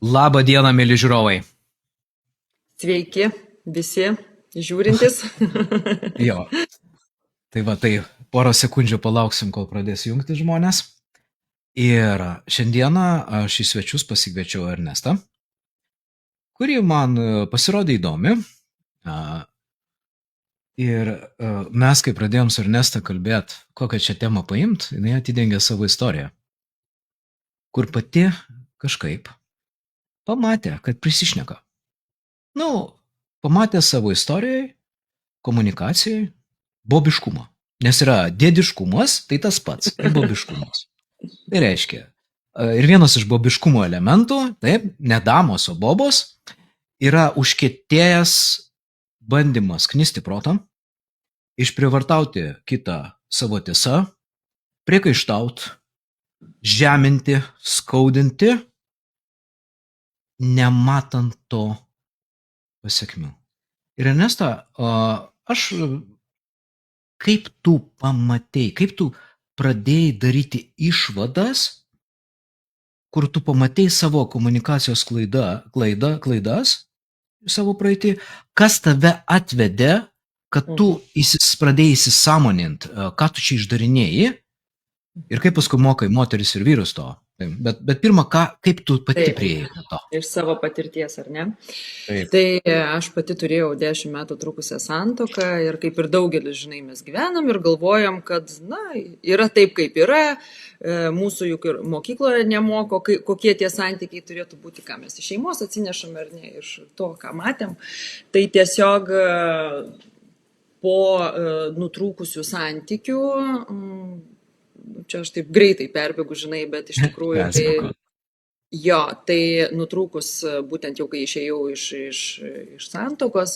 Labą dieną, mėly žiūrovai. Sveiki visi žiūrintis. Jo, tai porą sekundžių palauksim, kol pradės jungti žmonės. Ir šiandieną aš į svečius pasikviečiau Ernestą, kuri man pasirodė įdomi. Ir mes, kai pradėjom su Ernesta kalbėti, kokią čia temą paimt, jinai atidengė savo istoriją, kur pati kažkaip pamatė, kad prisišneka. Pamatė savo istorijai, komunikacijai, bobiškumą. Nes yra dėdiškumas, tai tas pats, ir bobiškumas. Tai reiškia, ir vienas iš bobiškumo elementų, taip, ne damos, o bobos, yra užkietėjęs bandymas knisti protą, išprievartauti kitą savo tiesą, priekaištauti, žeminti, skaudinti, nematant to pasiekmių. Ir Ernesta, kaip tu pamatei, kaip tu pradėjai daryti išvadas, kur tu pamatei savo komunikacijos klaidas, savo praeitį, kas tave atvedė, kad tu pradėjai įsisąmonint, ką tu čia išdarinėjai ir kaip paskui mokai moteris ir vyrus to. Bet pirmą, kaip tu pati priėjai to? Iš savo patirties, ar ne? Taip. Tai aš pati turėjau 10 metų trukusią santuoką ir kaip ir daugelis, žinai, mes gyvenam ir galvojam, kad, yra taip, kaip yra, mūsų juk ir mokykloje nemoko, kokie tie santykiai turėtų būti, ką mes iš šeimos atsinešam ar ne, iš to, ką matėm. Tai tiesiog po nutrūkusių santykių, čia aš taip greitai perbėgu, žinai, bet iš tikrųjų tai nutrūkus, būtent jau kai išėjau iš santuokos,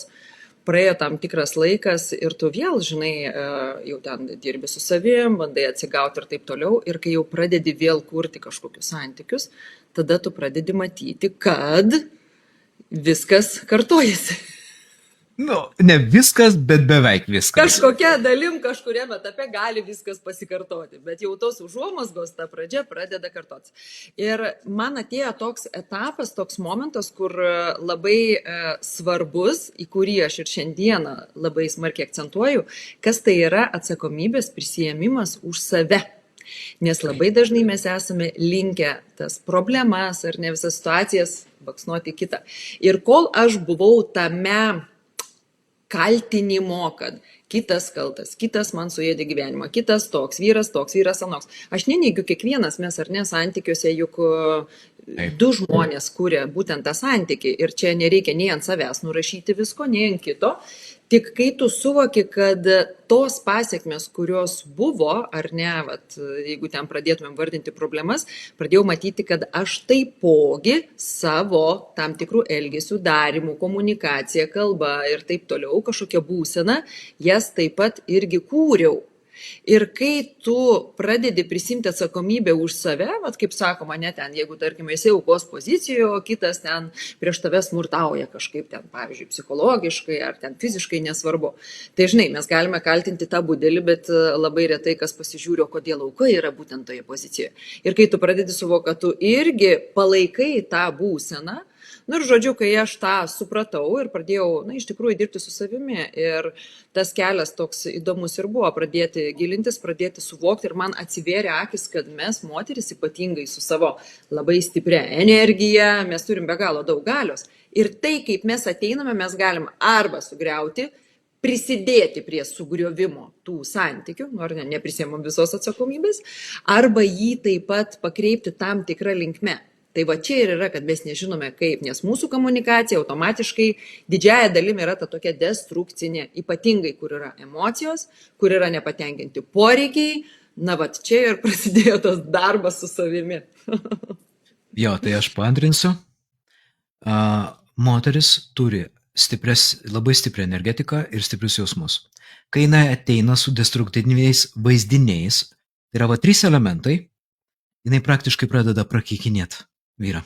praėjo tam tikras laikas ir tu vėl, žinai, jau ten dirbi su savim, bandai atsigauti ir taip toliau, ir kai jau pradedi vėl kurti kažkokius santykius, tada tu pradedi matyti, kad viskas kartojasi. Ne viskas, bet beveik viskas. Kažkokia dalim kažkuriam etape gali viskas pasikartoti, bet jau tos užuomazgos ta pradžia pradeda kartotis. Ir man atėjo toks etapas, toks momentas, kur labai svarbus, į kurį aš ir šiandieną labai smarkiai akcentuoju, kas tai yra atsakomybės prisiėmimas už save. Nes labai dažnai mes esame linkę tas problemas ar ne visas situacijas baksnuoti kitą. Ir kol aš buvau tame kaltinimo, kad kitas kaltas, kitas man suėdė gyvenimą, kitas toks, vyras anoks. Aš neneigiu, kiekvienas mes ar ne santykiuose, juk du žmonės kuria būtent tą santykį ir čia nereikia nei ant savęs nurašyti visko, nei ant kito. Tik kai tu suvoki, kad tos pasiekmes, kurios buvo, ar ne, jeigu ten pradėtumėm vardinti problemas, pradėjau matyti, kad aš taipogi savo tam tikrų elgesių, darimų, komunikaciją, kalbą ir taip toliau, kažkokią būseną, jas taip pat irgi kūriau. Ir kai tu pradedi prisimti atsakomybę už save, kaip sakoma, ne ten, jeigu, tarkim, esi aukos pozicijoje, o kitas ten prieš tave smurtauja kažkaip ten, pavyzdžiui, psichologiškai ar ten fiziškai, nesvarbu. Tai, žinai, mes galime kaltinti tą budelį, bet labai retai kas pasižiūri, kodėl auka yra būtent toje pozicijoje. Ir kai tu pradedi suvokti, kad tu irgi palaikai tą būseną, ir žodžiu, kai aš tą supratau ir pradėjau, iš tikrųjų dirbti su savimi ir tas kelias toks įdomus ir buvo pradėti gilintis, pradėti suvokti ir man atsivėrė akis, kad mes moteris ypatingai su savo labai stipria energija, mes turim be galo daug galios ir tai, kaip mes ateiname, mes galim arba sugriauti, prisidėti prie sugriovimo tų santykių, nors neprisiemam visos atsakomybės, arba jį taip pat pakreipti tam tikrą linkme. Tai va čia ir yra, kad mes nežinome kaip, nes mūsų komunikacija automatiškai didžiąja dalimi yra ta tokia destrukcinė, ypatingai kur yra emocijos, kur yra nepatenkinti poreikiai, čia ir prasidėjo tas darbas su savimi. Jo, tai aš paantrinsiu. Moteris turi labai stiprią energetiką ir stiprius jausmus. Kai jinai ateina su destruktyviais vaizdiniais, tai yra 3 elementai, jinai praktiškai pradeda prakeikinėti vyrą.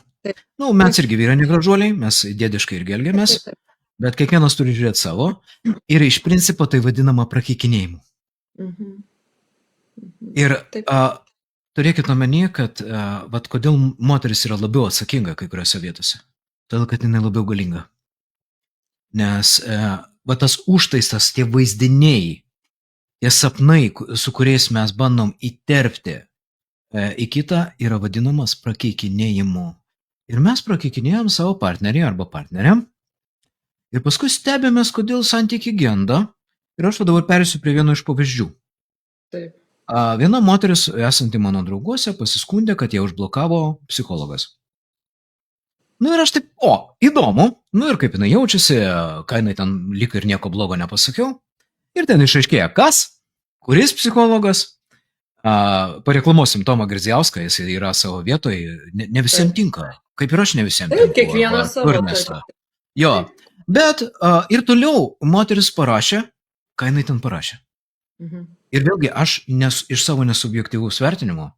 Mes irgi vyrai negražuoliai, mes dėdiškai irgi elgiamės, bet kiekvienas turi žiūrėti savo ir iš principo tai vadinama prakeikinėjimu. Ir turėkit omenyje, kad vat kodėl moteris yra labiau atsakinga kai kuriuose vietose. Todėl, kad jinai labiau galinga. Nes va tas užtaisas, tie vaizdiniai, tie sapnai, su kuriais mes bandom įterpti į kitą, yra vadinamas prakeikinėjimu. Ir mes prakeikinėjom savo partnerį arba partneriam. Ir paskui stebėmės, kodėl santykiai genda. Ir aš dabar perėsiu prie vieno iš pavyzdžių. Taip. Viena moteris, esanti mano drauguose, pasiskundė, kad ją užblokavo psichologas. Nu ir aš taip, įdomu, nu ir kaip jinai jaučiasi, ką jinai ten lyg ir nieko blogo nepasakiau. Ir ten išaiškėja, kas, kuris psichologas, pareklamuosim Tomą Girdziauską, jis yra savo vietoje, ne visiems tinka, kaip ir aš ne visiems Taip, tinku. kiekvienas savo. Ernestą. Jo, bet ir toliau moteris parašė, ką jinai ten parašė. Mhm. Ir vėlgi aš iš savo nesubjektyvaus vertinimo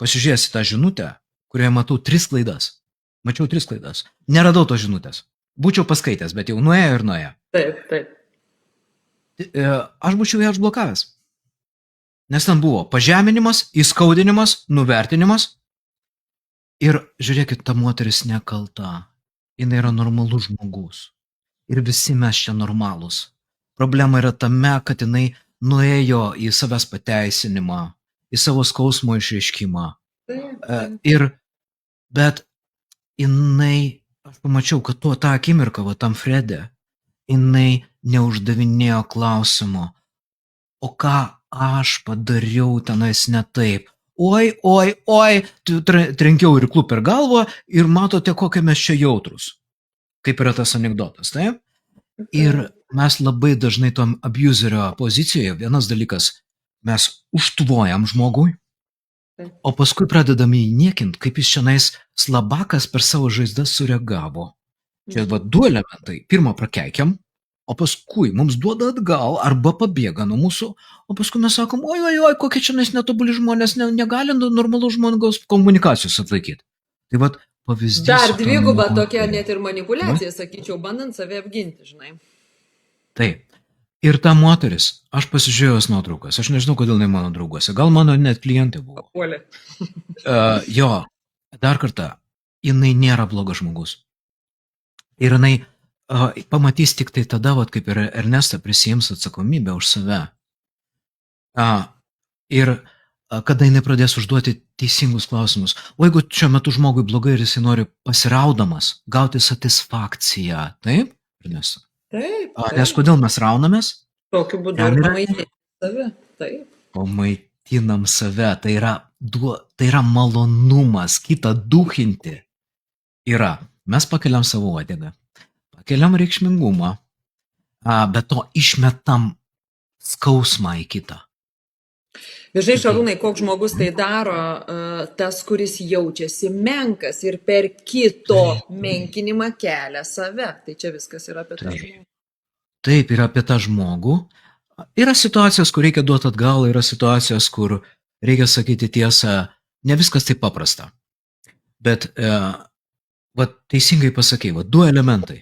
pasižiūrėjęs į tą žinutę, kurioje matau 3 klaidas. Mačiau 3 klaidas. Neradau tos žinutės. Būčiau paskaitęs, bet jau nuėjo ir nuėjo. Taip, taip. Aš būčiau ją užblokavęs. Nes ten buvo pažeminimas, įskaudinimas, nuvertinimas. Ir žiūrėkit, ta moteris nekalta. Jis yra normalus žmogus. Ir visi mes čia normalūs. Problema yra tame, kad jinai nuėjo į savęs pateisinimą, į savo skausmo išreiškimą. Bet jinai, aš pamačiau, kad tą akimirką, tam Frede, jinai neuždavinėjo klausimo, o ką aš padariau tenais ne taip. Oi, trenkiau irklu per galvą ir matote, kokie mes čia jautrus. Kaip yra tas anekdotas, taip? Ir mes labai dažnai tom abuserio pozicijoje, vienas dalykas, mes užtvojam žmogui, o paskui pradedame jį niekint, kaip jis šiandien slabakas per savo žaizdas sureagavo. Čia 2 elementai. Pirmą prakeikiam, o paskui mums duoda atgal arba pabėga nuo mūsų, o paskui mes sakom, oi, kokie čia netobuli žmonės, negali normalų žmogaus komunikacijos atlaikyti. Tai pavyzdys. Dar dviguba tokia net ir manipuliacija, sakyčiau, bandant save apginti, žinai. Taip. Ir ta moteris, aš pasižiūrėjau jos nuotraukas, aš nežinau, kodėl jinai mano drauguose, gal mano net klientė buvo. Puolė. Jo, dar kartą, jinai nėra blogas žmogus. Ir jinai pamatys tik tai tada, kaip ir Ernesta prisiims atsakomybę už save. Ir kada jinai pradės užduoti teisingus klausimus. O jeigu šiuo metu žmogui blogai ir jisai nori pasiraudamas gauti satisfakciją, taip, Ernesta? Taip. Nes kodėl mes raunamės? Tokiu būdu pamaitinam save. Taip. Pamaitinam save, tai yra malonumas, kitą duchinti. Mes pakeliam savo uodegą, pakeliam reikšmingumą, bet to išmetam skausmą į kitą. Žinai, Šarūnai, koks žmogus tai daro, tas, kuris jaučiasi menkas ir per kito menkinimą kelia save. Tai čia viskas yra apie tą žmogų. Taip, yra apie tą žmogų. Yra situacijos, kur reikia duoti atgal, yra situacijos, kur reikia sakyti tiesą. Ne viskas taip paprasta. Bet, teisingai pasakei, 2 elementai.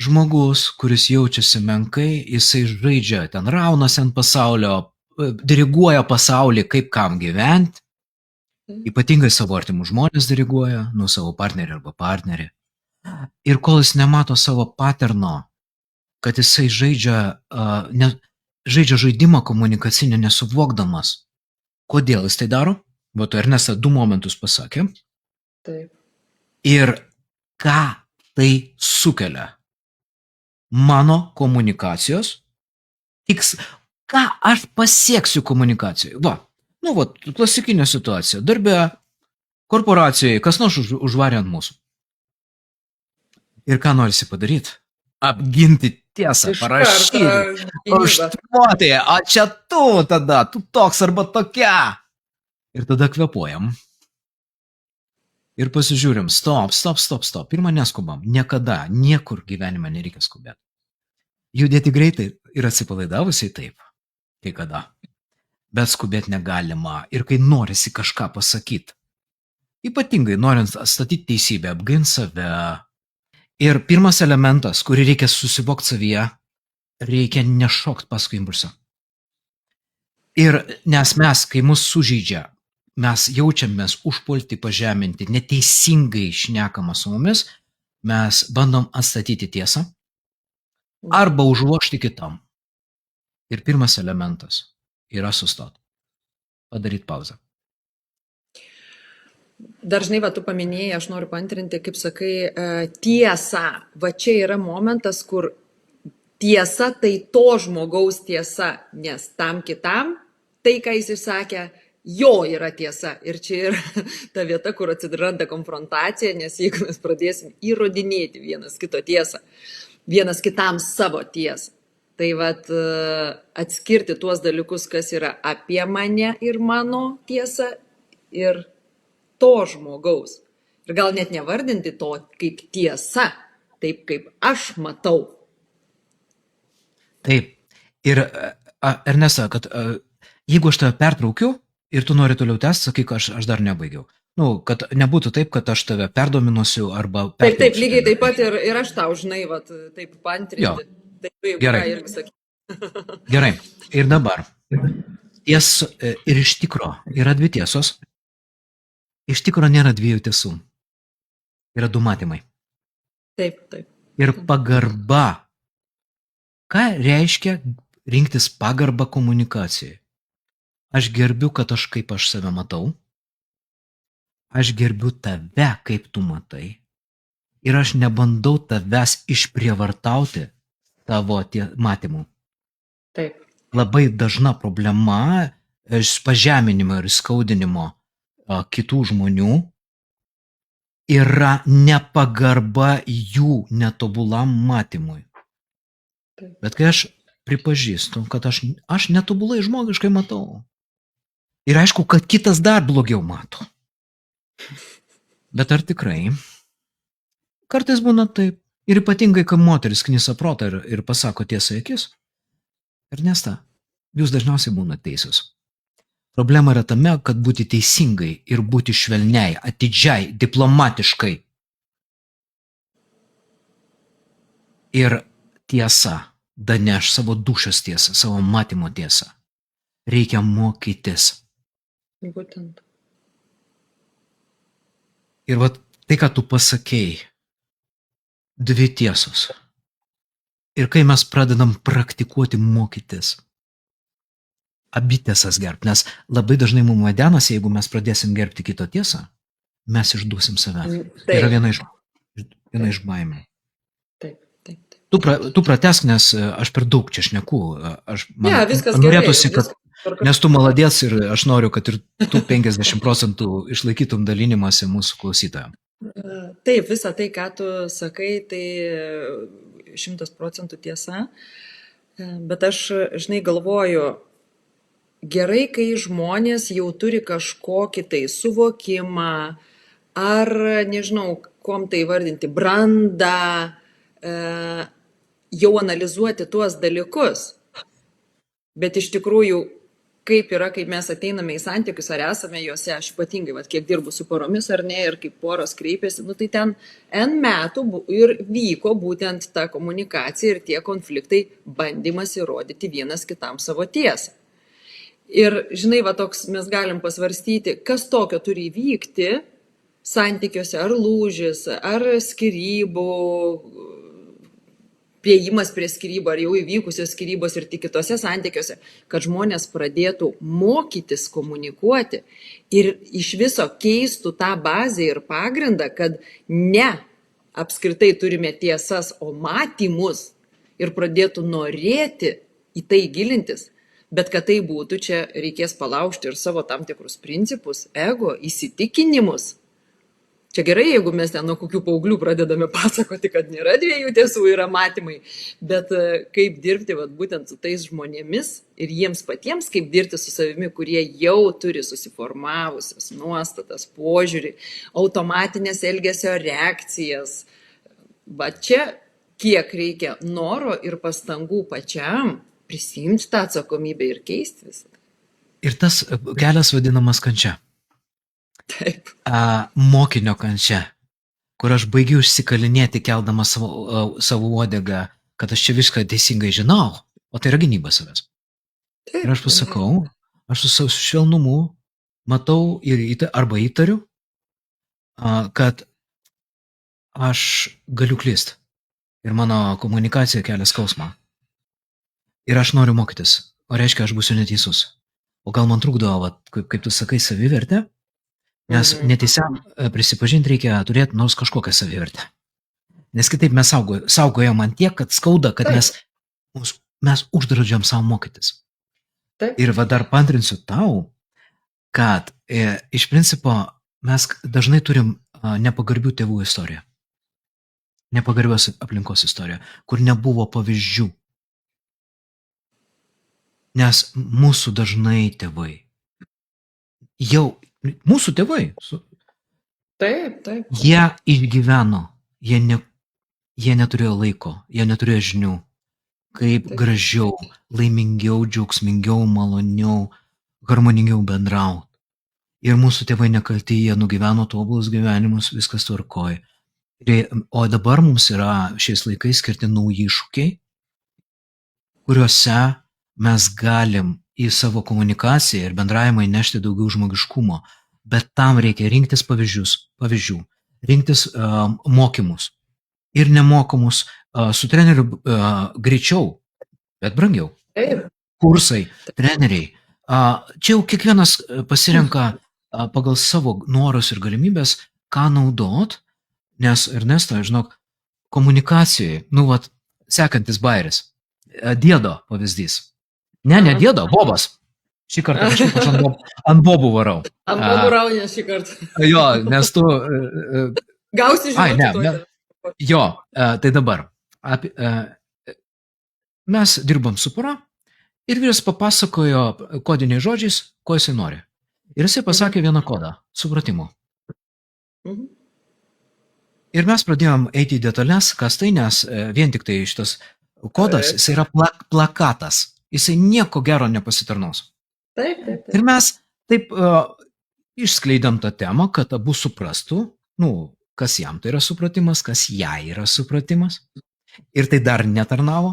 Žmogus, kuris jaučiasi menkai, jisai žaidžia, ten raunasi ant pasaulio, diriguoja pasaulį, kaip kam gyventi, ypatingai savo artimų žmonės diriguoja, nuo savo partnerį arba partnerį. Ir kol jis nemato savo paterno, kad jisai žaidžia žaidimą komunikacinį nesuvokdamas, kodėl jis tai daro, Ernesta 2 momentus pasakė. Taip. Ir ką tai sukelia mano komunikacijos, ką aš pasieksiu komunikacijoje. Klasikinė situacija. Darbe, korporacijoje, kas nors užvarė ant mūsų. Ir ką norisi padaryti? Apginti tiesą, parašyti. Užtvoti, o čia tu toks arba tokia. Ir tada kvepuojam. Ir pasižiūrim, stop. Pirmą neskubam. Niekada, niekur gyvenime nereikia skubėti. Judėti greitai ir atsipalaidavusiai taip. Kai kada. Bet skubėti negalima. Ir kai norisi kažką pasakyti. Ypatingai norint statyti teisybę, apginti save. Ir pirmas elementas, kurį reikia susivokti savyje, reikia nešokti paskui impulsą. Ir nes mes, kai mus sužeidžia mes jaučiamės užpulti, pažeminti, neteisingai šnekama su mumis, mes bandom atstatyti tiesą arba užvožti kitam. Ir pirmas elementas yra sustot, padaryti pauzę. Dažnai, va, tu paminėjai, aš noriu paantrinti, kaip sakai, tiesa. Va čia yra momentas, kur tiesa tai to žmogaus tiesa, nes tam kitam tai, ką jis išsakė, jo yra tiesa. Ir čia yra ta vieta, kur atsiranda konfrontacija, nes jeigu mes pradėsim įrodinėti vienas kito tiesą, vienas kitam savo tiesą, tai vat atskirti tuos dalykus, kas yra apie mane ir mano tiesa ir to žmogaus. Ir gal net nevardinti to kaip tiesa, taip kaip aš matau. Taip. Ir Ernesta, kad jeigu aš tave pertraukiu ir tu nori toliau tęsti, sakyk, aš dar nebaigiau. Nu, kad nebūtų taip, kad aš tave perdominuosiu arba Taip, lygiai taip pat ir aš tau, žinai, vat, taip pantrinti. Taip, gerai. Irgi sakyti. Gerai. Ir dabar. Ir iš tikro yra dvi tiesos. Iš tikro nėra dviejų tiesų. Yra du matymai. Taip. Ir pagarba. Ką reiškia rinktis pagarbą komunikacijai? Aš gerbiu, kad aš kaip aš save matau. Aš gerbiu tave, kaip tu matai. Ir aš nebandau tavęs išprievartauti tavo matymu. Taip. Labai dažna problema pažeminimo ir skaudinimo kitų žmonių yra nepagarba jų netobulam matymui. Taip. Bet kai aš pripažįstu, kad aš netobulai žmogiškai matau. Ir aišku, kad kitas dar blogiau mato. Bet ar tikrai? Kartais būna taip. Ir ypatingai, kai moteris knisa protą ir pasako tiesą į akis. Ernesta, jūs dažniausiai būna teisūs. Problema yra tame, kad būti teisingai ir būti švelniai, atidžiai, diplomatiškai. Ir tiesa, daneš savo dušios tiesą, savo matymo tiesą. Reikia mokytis. Būtent. Ir vat tai, ką tu pasakei, dvi tiesos. Ir kai mes pradedam praktikuoti mokytis, abi tiesas gerbti, nes labai dažnai mums vadenasi, jeigu mes pradėsim gerbti kito tiesą, mes išduosim save. Tai yra viena iš baimių. Taip. Tu pratesk, nes aš per daug čia šneku. Viskas norėtųsi, gerai. Nes tu maladės ir aš noriu, kad ir tu 50% išlaikytum dalinimąsi mūsų klausytojams. Taip, visa tai, ką tu sakai, tai 100% tiesa. Bet aš, žinai, galvoju, gerai, kai žmonės jau turi kažkokį tai suvokimą, ar, nežinau, kuom tai vardinti, brandą, jau analizuoti tuos dalykus. Bet iš tikrųjų, kaip yra, kaip mes ateiname į santykius, ar esame juose, aš ypatingai, kiek dirbu su poromis ar ne, ir kaip poros kreipiasi, tai ten N metų ir vyko būtent ta komunikacija ir tie konfliktai, bandymas įrodyti vienas kitam savo tiesą. Ir, žinai, toks mes galim pasvarstyti, kas tokio turi įvykti santykiuose, ar lūžis, ar skyrybų, priėjimas prie skyrybų, ar jau įvykusios skyrybos ir tik kitose santykiuose, kad žmonės pradėtų mokytis komunikuoti ir iš viso keistų tą bazę ir pagrindą, kad ne apskritai turime tiesas, o matymus ir pradėtų norėti į tai gilintis. Bet kad tai būtų, čia reikės palaužti ir savo tam tikrus principus, ego, įsitikinimus. Čia gerai, jeigu mes ten nuo kokių paauglių pradedame pasakoti, kad nėra dviejų tiesų, yra matymai, bet kaip dirbti būtent su tais žmonėmis ir jiems patiems, kaip dirbti su savimi, kurie jau turi susiformavusias nuostatas, požiūrį, automatinės elgesio reakcijas. Čia kiek reikia noro ir pastangų pačiam prisimti tą atsakomybę ir keisti visą. Ir tas kelias vadinamas kančia. Taip. Mokinio kančia, kur aš baigiu išsikalinėti, keldamas savo uodegą, kad aš čia viską teisingai žinau, o tai yra gynyba savęs. Taip. Ir aš pasakau, aš su savo švelnumu matau arba įtariu, kad aš galiu klysti. Ir mano komunikacija kelia skausmą. Ir aš noriu mokytis. O reiškia, aš būsiu neteisus. O gal man trukdo, kaip tu sakai, savivertė? Nes neteisiam prisipažinti reikia turėti nors kažkokią savivertę. Nes kitaip mes saugojom man tiek, kad skauda, kad mes uždraudžiam savo mokytis. Taip. Ir dar pantrinsiu tau, kad iš principo mes dažnai turim nepagarbių tėvų istoriją. Nepagarbios aplinkos istoriją, kur nebuvo pavyzdžių. Nes mūsų dažnai tėvai, mūsų tėvai, Taip. jie išgyveno, jie neturėjo laiko, jie neturėjo žinių, kaip gražiau, laimingiau, džiaugsmingiau, maloniau, harmoningiau bendrauti. Ir mūsų tėvai nekalti, jie nugyveno tobulus gyvenimus, viskas tvarkoja. O dabar mums yra šiais laikais skirti nauji iššūkiai, kuriuose mes galim į savo komunikaciją ir bendravimą įnešti daugiau žmogiškumo, bet tam reikia rinktis pavyzdžių, rinktis mokymus ir nemokamus su treneriu greičiau, bet brangiau. Taip. Kursai, treneriai. Čia jau kiekvienas pasirenka pagal savo norus ir galimybės, ką naudot, nes Ernesto, žinok, komunikacijoje, sekantis bairis, Diedo pavyzdys. Ne Diedo, Bobas. Šį kartą kažkaip aš ant Bobų varau. Ant Bobų raunė šį kartą. Jo, nes tu... Gausi žinoti. Jo, tai dabar. Mes dirbam su pora ir vyras papasakojo kodiniais žodžiais, ko jisai nori. Ir jisai pasakė vieną kodą – supratimo. Ir mes pradėjom eiti į detalės, kas tai, nes vien tik tai šitas kodas, jisai yra plakatas. Jisai nieko gero nepasitarnaus. Taip. Ir mes taip išskleidėm tą temą, kad abu suprastų, kas jam tai yra supratimas, kas jai yra supratimas. Ir tai dar netarnavo.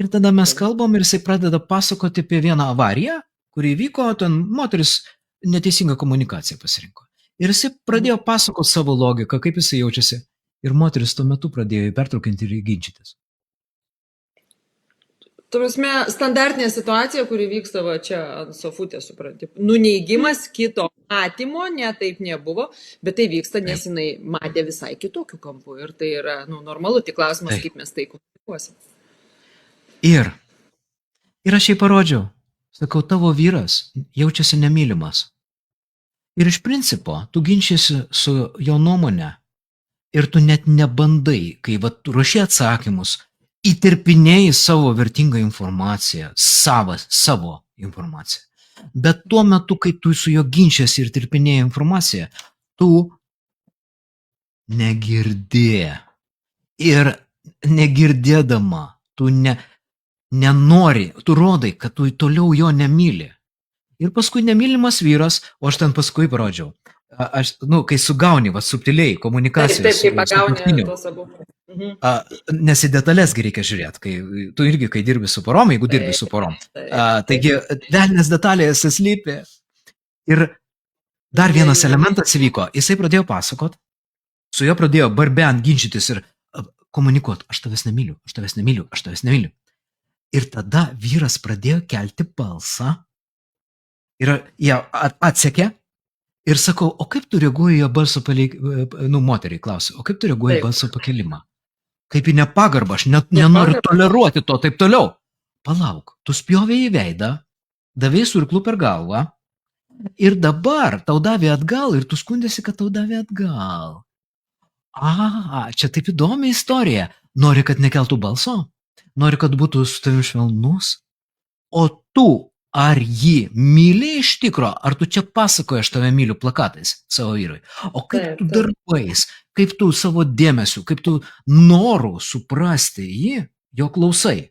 Ir tada mes kalbam ir jisai pradeda pasakoti apie vieną avariją, kuri vyko, ten moteris neteisingą komunikaciją pasirinko. Ir jisai pradėjo pasakoti savo logiką, kaip jisai jaučiasi. Ir moteris tuo metu pradėjo pertraukinti ir ginčytis. Turime standartinė situacija, kuri vyksta čia ant sofutės, supranti. Nuneigimas kito matymo, taip nebuvo, bet tai vyksta, nes jinai matė visai kitokių kampų. Ir tai yra normalu, tik klausimas, kaip mes tai komunikuosim. Ir aš jai parodžiau, sakau, tavo vyras jaučiasi nemylimas. Ir iš principo, tu ginčiasi su jo nuomonė ir tu net nebandai, kai ruoši atsakymus, įterpinėjai savo vertingą informaciją, savo informaciją. Bet tuo metu, kai tu su juo ginčiasi ir terpinėjai informaciją, tu negirdė. Ir negirdėdama, tu nenori, tu rodai, kad tu toliau jo nemyli. Ir paskui nemylimas vyras, o aš ten paskui parodžiau. Kai sugauni, subtiliai komunikacijos. Taip, pagauni tos abu. Nes į detalės reikia žiūrėti, tu irgi, kai dirbi su porom, jeigu dirbi su porom. Taigi, velnės detalės slypi. Ir dar vienas elementas įvyko. Jisai pradėjo pasakot, su juo pradėjo barbent ginčytis ir komunikuoti, aš tavęs nemyliu. Ir tada vyras pradėjo kelti balsą ir ją atsekė ir sakau, o kaip tu reaguoji į balso moteriai klausiu, o kaip tu reaguoji į balso pakelimą? Kaip į nepagarbą, aš nenoriu toleruoti to, taip toliau. Palauk, tu spjovė į veidą, davai surklų per galvą ir dabar tau davė atgal ir tu skundėsi, kad tau davė atgal. Čia taip įdomi istorija. Nori, kad nekeltų balso? Nori, kad būtų su tavim švelnus? O tu, ar jį myli iš tikro? Ar tu čia pasakoji, aš tave myliu plakatais savo vyrui? O kaip tu darbais, kaip tu savo dėmesiu, kaip tu noru suprasti jį, jo klausai?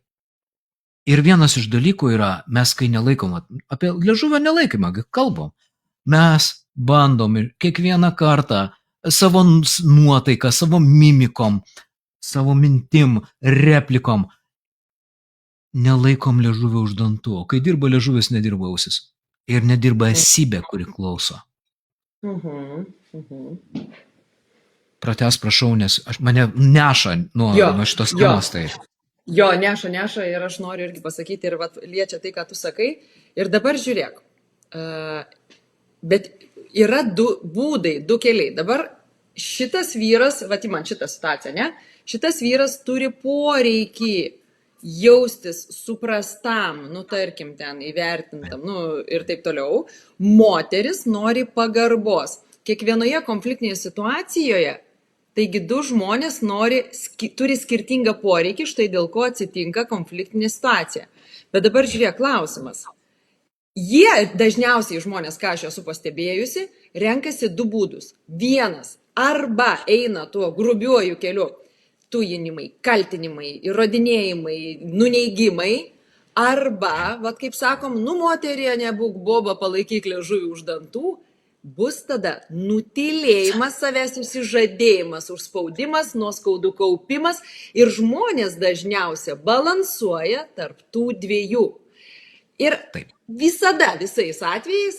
Ir vienas iš dalykų yra, mes kai nelaikom, apie liežuvio nelaikymą kalbam, mes bandom kiekvieną kartą savo nuotaiką, savo mimikom, savo mintim, replikom, nelaikom liežuvio už dantų. O kai dirba liežuvis, nedirba ausis. ir nedirba esybė, kuri klauso. Pratęs, prašau, nes mane neša nuo šitos temos. Tai. Jo, neša ir aš noriu irgi pasakyti, ir vat, liečia tai, ką tu sakai. Ir dabar žiūrėk, bet yra du būdai, du keliai. Dabar šitas vyras, vat man šitą situaciją, ne? Šitas vyras turi poreikį jaustis suprastam, tarkim, ten įvertintam, ir taip toliau. Moteris nori pagarbos. Kiekvienoje konfliktinėje situacijoje, taigi du žmonės turi skirtingą poreikį, štai dėl ko atsitinka konfliktinė situacija. Bet dabar žiūrėk, klausimas. Jie dažniausiai žmonės, ką aš esu pastebėjusi, renkasi du būdus. Vienas, arba eina tuo grubiuoju keliu, tujinimai, kaltinimai, įrodinėjimai, nuneigimai, arba, vat kaip sakom, moterie, nebūk boba, palaikyk liežuvį už dantų, bus tada nutylėjimas savęs, išsižadėjimas, užspaudimas, nuoskaudų kaupimas ir žmonės dažniausiai balansuoja tarp tų dviejų. Ir visada, visais atvejais,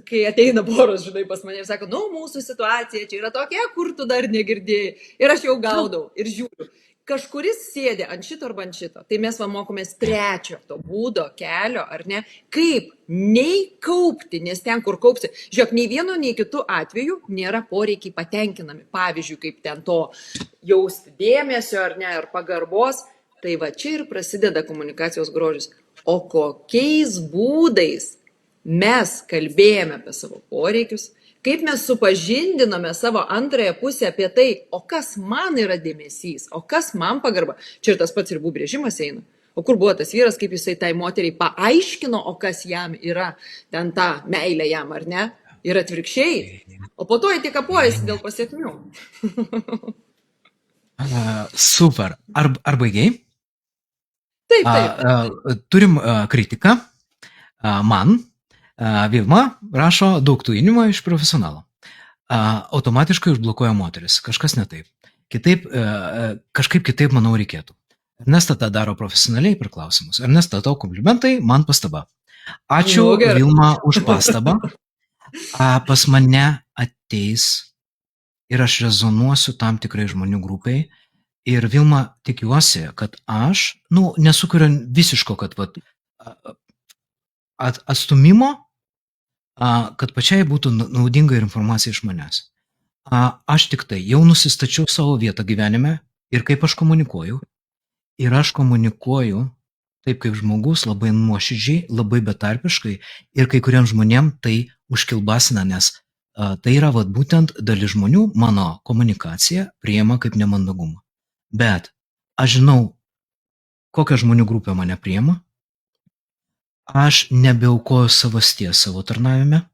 kai ateina poros, žinai, pas mane ir sako, mūsų situacija čia yra tokia, kur tu dar negirdėjai. Ir aš jau gaudau ir žiūriu. Kažkuris sėdė ant šito arba ant šito. Tai mes mokomės trečio to būdo, kelio, ar ne? Kaip nei kaupti, nes ten, kur kaupsi. Žiūrėk, nei vieno, nei kitų atveju nėra poreikiai patenkinami. Pavyzdžiui, kaip ten to jausti dėmesio, ar ne, ar pagarbos. Tai va čia ir prasideda komunikacijos grožis. O kokiais būdais mes kalbėjome apie savo poreikius, kaip mes supažindinome savo antrąją pusę apie tai, o kas man yra dėmesys, o kas man pagarba. Čia ir tas pats ribų brėžimas eina. O kur buvo tas vyras, kaip jisai tai moteriai paaiškino, o kas jam yra ten ta meilė jam, ar ne? Ir atvirkščiai. O po to jie tik kapojasi dėl pasiekmių. Super. Ar baigiai? Taip. Turim kritiką. Man Vilma rašo daug tujinimo iš profesionalo. Automatiškai užblokuoja moteris. Kažkas ne taip. Kažkaip kitaip, manau, reikėtų. Ernesta tą daro profesionaliai per klausimus. Ernesta, tau komplimentai, man pastaba. Ačiū, Vilma, už pastabą. Pas mane ateis ir aš rezonuosiu tam tikrai žmonių grupiai. Ir Vilma, tikiuosi, kad aš, nesukuriu visiško, kad atstumimo, kad pačiai būtų naudinga ir informacija iš manęs. Aš tik tai jau nusistačiau savo vietą gyvenime ir kaip aš komunikuoju. Ir aš komunikuoju taip kaip žmogus, labai nuoširdžiai, labai betarpiškai ir kai kuriems žmonėms tai užkilbasina, nes tai yra būtent dalis žmonių mano komunikaciją priima kaip nemandagumą. Bet aš žinau, kokią žmonių grupę mane priima. Aš nebeaukoju savasties savo tarnavime.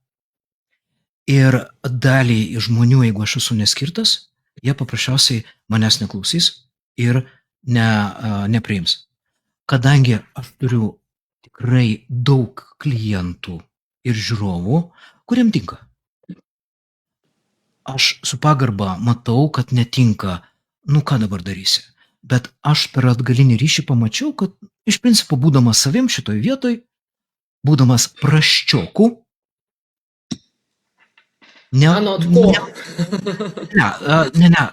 Ir daliai žmonių, jeigu aš esu neskirtas, jie paprasčiausiai manęs neklausys ir nepriims. Kadangi aš turiu tikrai daug klientų ir žiūrovų, kuriem tinka. Aš su pagarba matau, kad netinka, ką dabar darysi. Bet aš per atgalinį ryšį pamačiau, kad iš principo būdamas savim šitoj vietoj, būdamas praščiokų,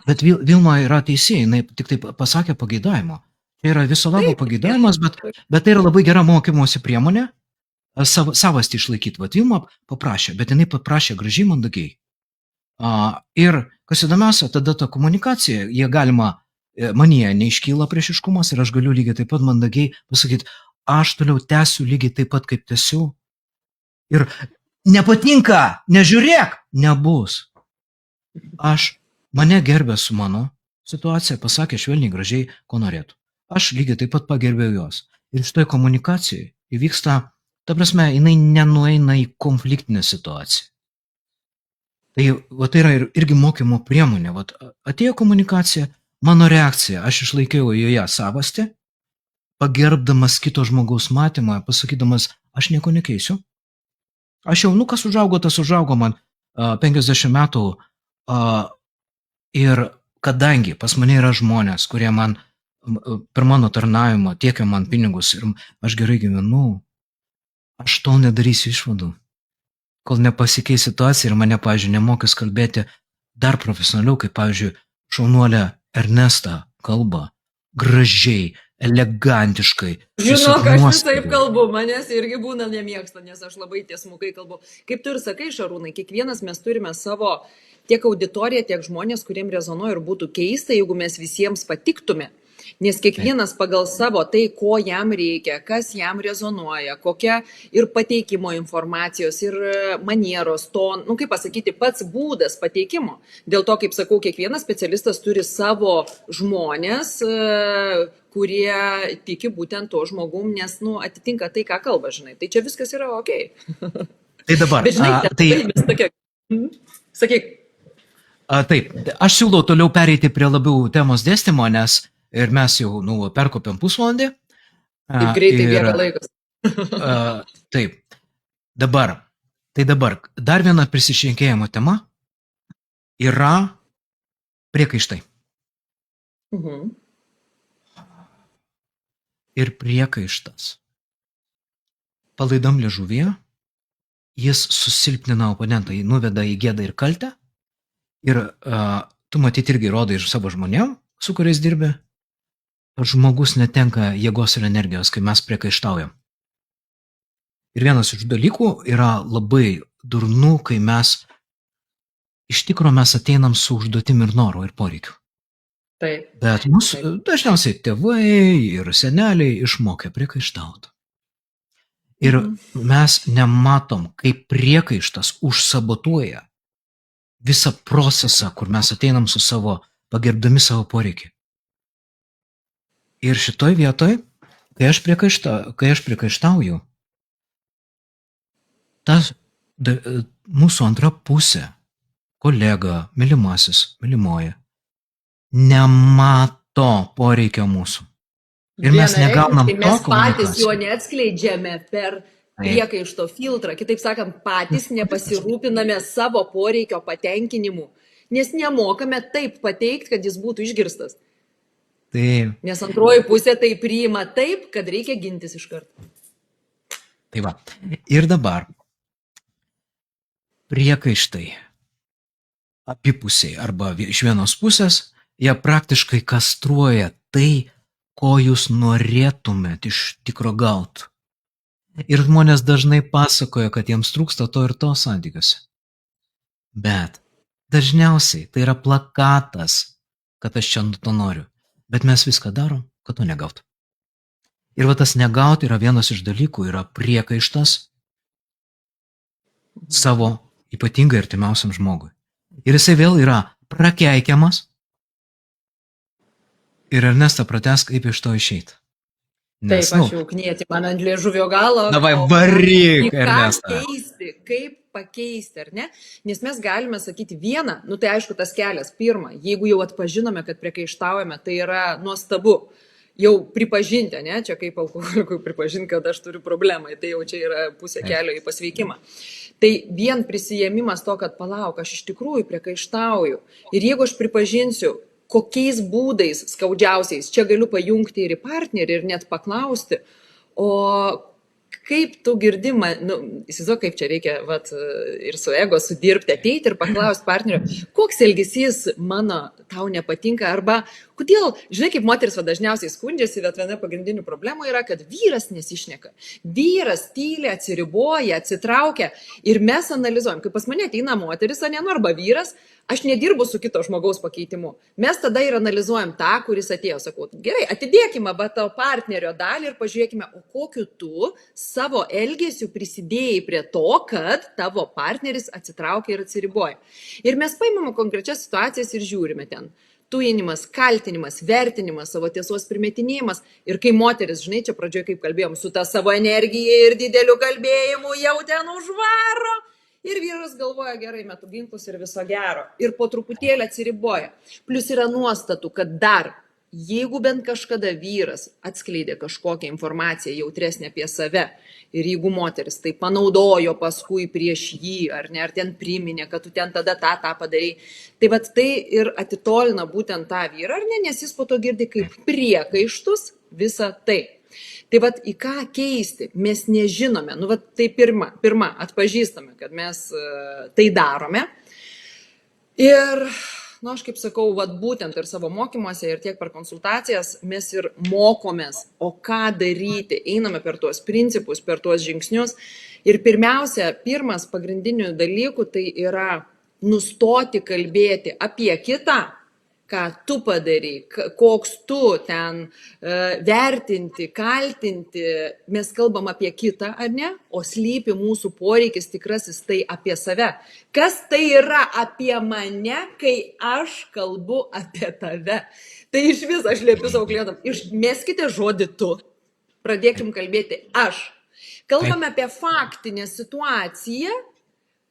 bet Vilma yra teisė, jinai tik taip pasakė pageidavimo. Tai yra viso labo pageidavimas, bet tai yra labai gera mokymosi priemonė savastį išlaikyti. Vilma paprašė, bet jinai paprašė gražiai, mandagiai. Ir kas įdomiausia, tada ta komunikacija, manyje neiškyla priešiškumas ir aš galiu lygiai taip pat mandagiai pasakyti, aš toliau tęsiu lygiai taip pat kaip tęsiu. Ir nepatinka, nežiūrėk, nebus. Mane gerbė su mano situacija, pasakė švelniai gražiai, ko norėtų. Aš lygiai taip pat pagerbėjau jos. Ir šitoje komunikacijoje įvyksta, ta prasme, jinai nenueina į konfliktinę situaciją. Tai yra irgi mokymo priemonė. Atėjo komunikacija, mano reakcija, aš išlaikiau joje savastį, pagerbdamas kito žmogaus matymą, pasakydamas, aš nieko nekeisiu. Aš jau, kas užaugo, tas užaugo man 50 metų. Ir kadangi pas mane yra žmonės, kurie man per mano tarnavimą tiekia man pinigus ir aš gerai gyvenu, aš to nedarysiu išvadų. kol nepasikeis situacija ir mane, pavyzdžiui, nemokys kalbėti dar profesionaliau, kaip, pavyzdžiui, šaunuolė Ernesta kalba gražiai, elegantiškai. Žinok, aš visaip kalbu, manęs irgi būna nemėgsta, nes aš labai tiesmukai kalbu. Kaip tu ir sakai, Šarūnai, kiekvienas mes turime savo tiek auditoriją, tiek žmonės, kuriem rezonuoja ir būtų keista, jeigu mes visiems patiktume. Nes kiekvienas pagal savo tai, ko jam reikia, kas jam rezonuoja, kokia ir pateikimo informacijos, ir manieros, kaip pasakyti, pats būdas pateikimo. Dėl to, kaip sakau, kiekvienas specialistas turi savo žmonės, kurie tiki būtent to žmogum, nes atitinka tai, ką kalba, žinai. Tai čia viskas yra ok. Tai dabar. Bet žinai, sakyk. Taip, aš siūlau toliau pereiti prie labiau temos dėstymo, nes ir mes jau perkopėm pusvalandį. Taip greitai bėga laikas. Taip. Dabar dar viena prisišnekėjimo tema yra priekaištai. Ir priekaištas. Palaidam liežuvyje, jis susilpnina oponentą, jį nuveda į gėdą ir kaltę. Ir tu matyti irgi rodai iš savo žmonėm, su kuriais dirbi, žmogus netenka jėgos ir energijos, kai mes priekaištaujam. Ir vienas iš dalykų yra labai durnu, kai mes iš tikro mes ateinam su užduotim ir noru ir poreikiu. Taip. Bet mūsų dažniausiai tėvai ir seneliai išmokė priekaištauti. Ir mes nematom, kaip priekaištas užsabotuoja visą procesą, kur mes ateinam su savo, pagerbdami savo poreikį. Ir šitoj vietoj, kai aš priekaištauju, tas mūsų antra pusė, kolega, mylimasis, mylimoji, nemato poreikio mūsų. Ir mes negaunam to komunikacijos. Mes patys jo neatskleidžiame per priekaišto filtrą. Kitaip sakant, patys nepasirūpiname savo poreikio patenkinimu, nes nemokame taip pateikti, kad jis būtų išgirstas. Taip. Nes antroji pusė tai priima taip, kad reikia gintis iš karto. Tai va. Ir dabar priekaištai apipusiai arba iš vienos pusės, jie praktiškai kastruoja tai, ko jūs norėtumėt iš tikro gauti. Ir žmonės dažnai pasakoja, kad jiems trūksta to ir to santykiuose. Bet dažniausiai tai yra plakatas, kad aš čia to noriu. Bet mes viską darom, kad to negautų. Ir va tas negauti yra vienas iš dalykų, yra priekaištas savo ypatingai artimiausiam žmogui. Ir jisai vėl yra prakeikiamas. Ir Ernesta pratęs, kaip iš to išeiti. Taip, aš jau knieti man ant liežuvio galo. Davai, varyk, Ernesta. Kaip pakeisti, ar ne? Nes mes galime sakyti vieną, tai aišku tas kelias. Pirma, jeigu jau atpažinome, kad priekaištaujame, tai yra nuostabu. Jau pripažinti, ne? Čia kaip alkoholikui pripažinti, kad aš turiu problemą, tai jau čia yra pusė kelio į pasveikimą. Tai vien prisijėmimas to, kad palauk, aš iš tikrųjų priekaištauju. Ir jeigu aš pripažinsiu, kokiais būdais skaudžiausiais, čia galiu pajungti ir į partnerį ir net paklausti, o kaip tu girdi, įsivaizduok, kaip čia reikia ir su ego sudirbti, ateiti ir paklausti partnerio, koks elgesys tau nepatinka, arba kodėl, žinai, kaip moteris dažniausiai skundžiasi, bet viena pagrindinių problemų yra, kad vyras nesišneka. Vyras tyliai atsiriboja, atsitraukia ir mes analizuojam, kai pas mane ateina moteris, arba vyras, aš nedirbu su kito žmogaus pakeitimu. Mes tada ir analizuojam tą, kuris atėjo. Sakau, gerai, atidėkime tavo partnerio dalį ir pažiūrėkime, o kokiu tu savo elgesiu prisidėjai prie to, kad tavo partneris atsitraukia ir atsiriboja. Ir mes paimame konkrečias situacijas ir žiūrime ten. Tujinimas, kaltinimas, vertinimas, savo tiesos primetinėjimas. Ir kai moteris, žinai, čia pradžioje kaip kalbėjom, su ta savo energija ir dideliu kalbėjimu jau ten užvaro. Ir vyras galvoja, gerai, metu ginklus ir viso gero. Ir po truputėlį atsiriboja. Plius yra nuostatų, kad dar, jeigu bent kažkada vyras atskleidė kažkokią informaciją jautresnę apie save, ir jeigu moteris tai panaudojo paskui prieš jį, ar ne, ar ten priminė, kad tu ten tada tą padarai, tai tai ir atitolina būtent tą vyrą, ar ne, nes jis po to girdi kaip priekaištus visą tai. Tai vat į ką keisti, mes nežinome. Nu, vat tai pirma, atpažįstame, kad mes tai darome. Ir, nu, aš kaip sakau, vat būtent ir savo mokymuose, ir tiek per konsultacijas mes ir mokomės, o ką daryti. Einame per tuos principus, per tuos žingsnius. Ir pirmiausia, pirmas pagrindinių dalykų tai yra nustoti kalbėti apie kitą, ką tu padarai, koks tu ten vertinti, kaltinti. Mes kalbam apie kitą, ar ne? O slypi mūsų poreikis tikrasis tai apie save. Kas tai yra apie mane, kai aš kalbu apie tave? Tai iš vis aš liepiu savo klientam, išmeskite žodį tu, pradėkim kalbėti aš. Kalbame apie faktinę situaciją.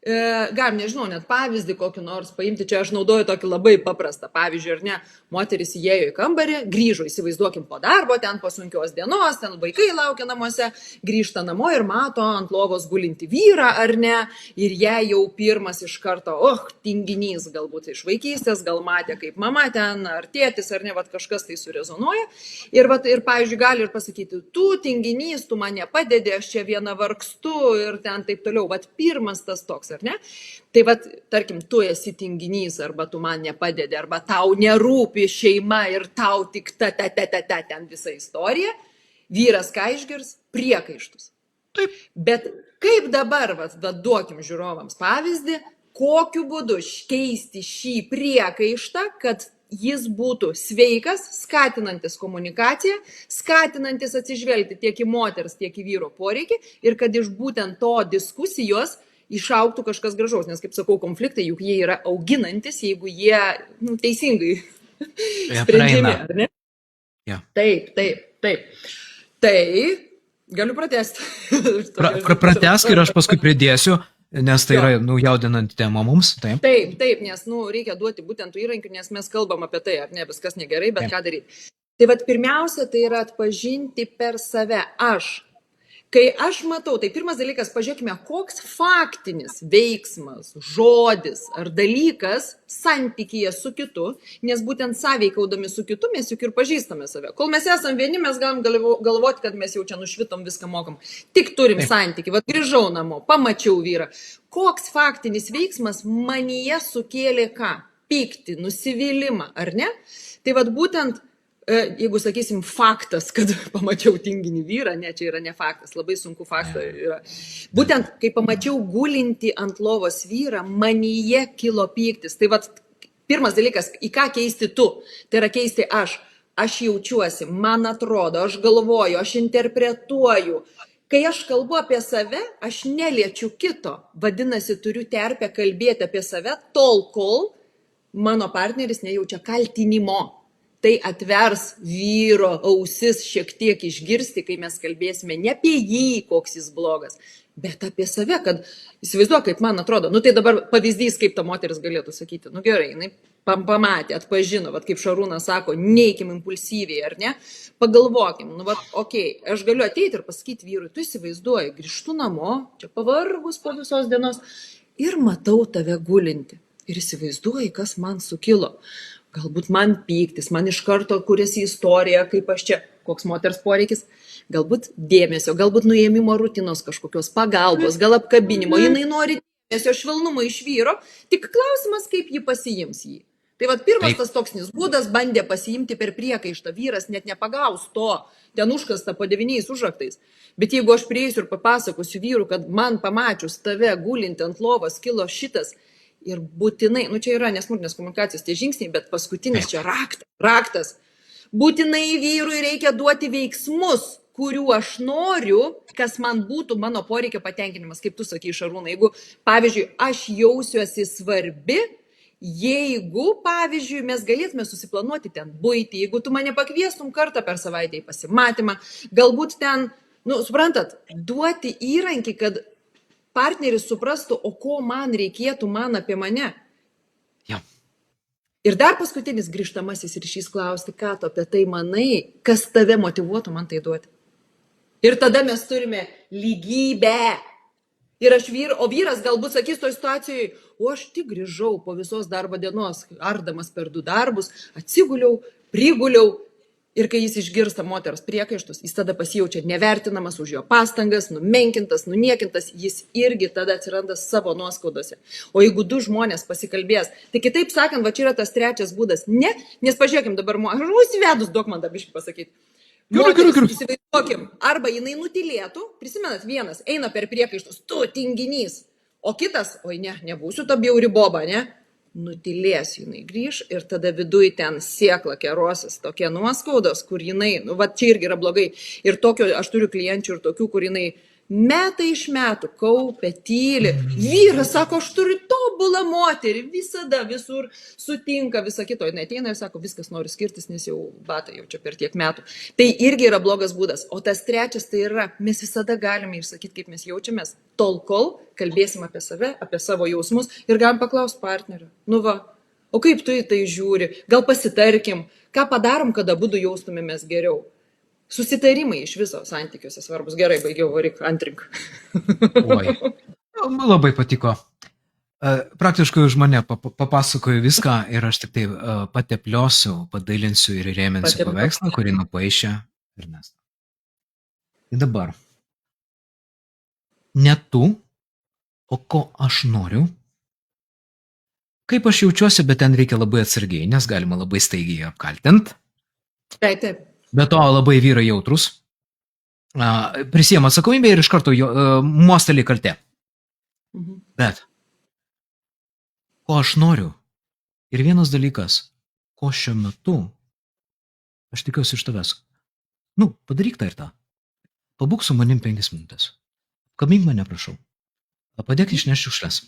Galim, nežinau, net pavyzdį kokį nors paimti, čia aš naudoju tokį labai paprastą pavyzdžių, ar ne, moteris įėjo į kambarį, grįžo, įsivaizduokim, po darbo, ten po sunkios dienos, ten vaikai laukia namuose, grįžta namo ir mato ant lovos gulinti vyrą, ar ne, ir jie jau pirmas iš karto, tinginys galbūt iš vaikystės, gal matė kaip mama ten, ar tėtis, ar ne, vat kažkas tai surezonuoja, ir pavyzdžiui, gali ir pasakyti, tu tinginys, tu man nepadedi, aš čia viena vargstu, ir ten taip toliau, vat pirmas tas toks. Ar ne? Tai vat, tarkim, tu esi tinginys, arba tu man nepadedi, arba tau nerūpi šeima ir tau tik ten visa istorija, vyras ką išgirs? Priekaištus. Taip. Bet kaip dabar, vat, duokim žiūrovams pavyzdį, kokiu būdu keisti šį priekaištą, kad jis būtų sveikas, skatinantis komunikaciją, skatinantis atsižvelgti tiek į moters, tiek į vyro poreikį ir kad iš būtent to diskusijos išaugtų kažkas gražaus, nes, kaip sakau, konfliktai, juk jie yra auginantis, jeigu jie teisingai sprendžiami, ar ne? Ja. Taip. Tai galiu pratęsti. Pratęsk ir aš paskui pridėsiu, nes tai yra jaudinanti tema mums. Taip, nes reikia duoti būtent tų įrankių, nes mes kalbam apie tai, ar ne, viskas negerai, bet ką daryti. Tai vat pirmiausia, tai yra atpažinti per save aš. Kai aš matau, tai pirmas dalykas, pažiūrėkime, koks faktinis veiksmas, žodis ar dalykas santykyje su kitu, nes būtent sąveikaudami su kitu mes juk ir pažįstame save. Kol mes esam vieni, mes galim galvoti, kad mes jau čia nušvitom, viską mokam. Tik turim santykį, vat grįžau namo, pamačiau vyrą. Koks faktinis veiksmas manyje sukėlė ką? Pyktį, nusivylimą, ar ne? Tai vat būtent jeigu sakysim faktas, kad pamačiau tinginį vyrą, ne, čia yra ne faktas, labai sunku faktą yra. Būtent, kai pamačiau gulinti ant lovos vyrą, manyje kilo pyktis. Tai vat, pirmas dalykas, į ką keisti tu, tai yra keisti aš. Aš jaučiuosi, man atrodo, aš galvoju, aš interpretuoju. Kai aš kalbu apie save, aš neliečiu kito. Vadinasi, turiu terpę kalbėti apie save tol, kol mano partneris nejaučia kaltinimo. Tai atvers vyro ausis šiek tiek išgirsti, kai mes kalbėsime ne apie jį, koks jis blogas, bet apie save, kad įsivaizduoju, kaip man atrodo. Nu tai dabar pavyzdys, kaip ta moteris galėtų sakyti. Nu gerai, jinai pamatė, atpažino, vat kaip Šarūnas sako, neikim impulsyviai, ar ne? Pagalvokim, nu vat, okei, aš galiu ateiti ir pasakyti vyrui, tu įsivaizduoji, grįžtu namo, čia pavargus po visos dienos ir matau tave gulinti. Ir įsivaizduoji, kas man sukilo. Galbūt man pyktis, man iš karto kuriasi istorija, kaip aš čia, koks moters poreikis, galbūt dėmesio, galbūt nuėmimo rutinos kažkokios pagalbos, gal apkabinimo, jinai nori dėmesio, švelnumo iš vyro, tik klausimas, kaip ji pasiims jį. Tai vat pirmas tas toksinis būdas bandė pasiimti per priekaištą, vyras net nepagaus to, ten užkasta po 9 užraktais. Bet jeigu aš prieisiu ir papasakosiu vyru, kad man pamačius tave gulinti ant lovos kilo šitas, ir būtinai, nu čia yra nesmurtinės komunikacijos tie žingsniai, bet paskutinis čia raktas. Būtinai vyrui reikia duoti veiksmus, kurių aš noriu, kas man būtų mano poreikio patenkinimas, kaip tu sakai, Šarūnai. Jeigu, pavyzdžiui, aš jausiuosi svarbi, jeigu, pavyzdžiui, mes galėtume susiplanuoti ten buitį, jeigu tu mane pakviestum kartą per savaitę į pasimatymą, galbūt ten, nu, suprantat, duoti įrankį, kad partneris suprastų, o ko man reikėtų man apie mane. Ja. Ir dar paskutinis grįžtamasis ryšys klausti, ką tu apie tai manai, kas tave motyvuotų man tai duoti. Ir tada mes turime lygybę. Ir o vyras galbūt sakys toj situacijai, o aš tik grįžau po visos darbo dienos, ardamas per 2 darbus, atsiguliau, priguliau. Ir kai jis išgirsta moters priekaištus, jis tada pasijaučia nevertinamas už jo pastangas, numenkintas, nuniekintas, jis irgi tada atsiranda savo nuoskaudose. O jeigu du žmonės pasikalbės, tai kitaip sakant, va čia yra tas trečias būdas. Ne, nes pažiūrėkim dabar, aš užsivedus, duok man dabiškai pasakyti. Gerai. Įsivaizduokim, arba jinai nutilėtų, prisimenat, vienas eina per priekaištus, tu tinginys, o kitas, oi ne, nebūsiu ta bjauri boba, ne? Nutilės, jinai grįž ir tada viduj ten siekla kerosis, tokie nuoskaudos, kur jinai, nu, va čia irgi yra blogai. Ir tokio, aš turiu klienčių ir tokių, kur jinai metai iš metų kaupia, tyli. Vyras sako, aš turiu tobulą moterį, visada, visur sutinka, visą kito. Jis ateina ir sako, viskas nori skirtis, nes jau batai jau čia per tiek metų. Tai irgi yra blogas būdas. O tas trečias tai yra, mes visada galime išsakyti, kaip mes jaučiamės, tol kol kalbėsim apie save, apie savo jausmus ir galim paklausti partnerio. Nu va, o kaip tu į tai žiūri? Gal pasitarkim, ką padarom, kad abudu jaustumėmės geriau? Susitarimai iš viso santykiuose svarbus. Gerai, baigiau, varyk, antrink. Oi, man labai patiko. Praktiškai už mane papasakoju viską ir aš tik tai patepliosiu, padailinsiu ir įrėminsiu paveikslą, kurį nupaišė Ernestas. Ir dabar. Ne tu, o ko aš noriu. Kaip aš jaučiuosi, bet ten reikia labai atsargiai, nes galima labai staigiai apkaltinti. Taip. Be to labai vyrai jautrus. Prisiema atsakomybę ir iš karto mostelį kaltė. Bet ko aš noriu? Ir vienas dalykas, ko šiuo metu aš tikiuosi iš tavęs. Nu, padaryk tą ir tą. Pabūk su manim 5 minutės. Kabink mane, prašau. Padėk išnešti šiukšles.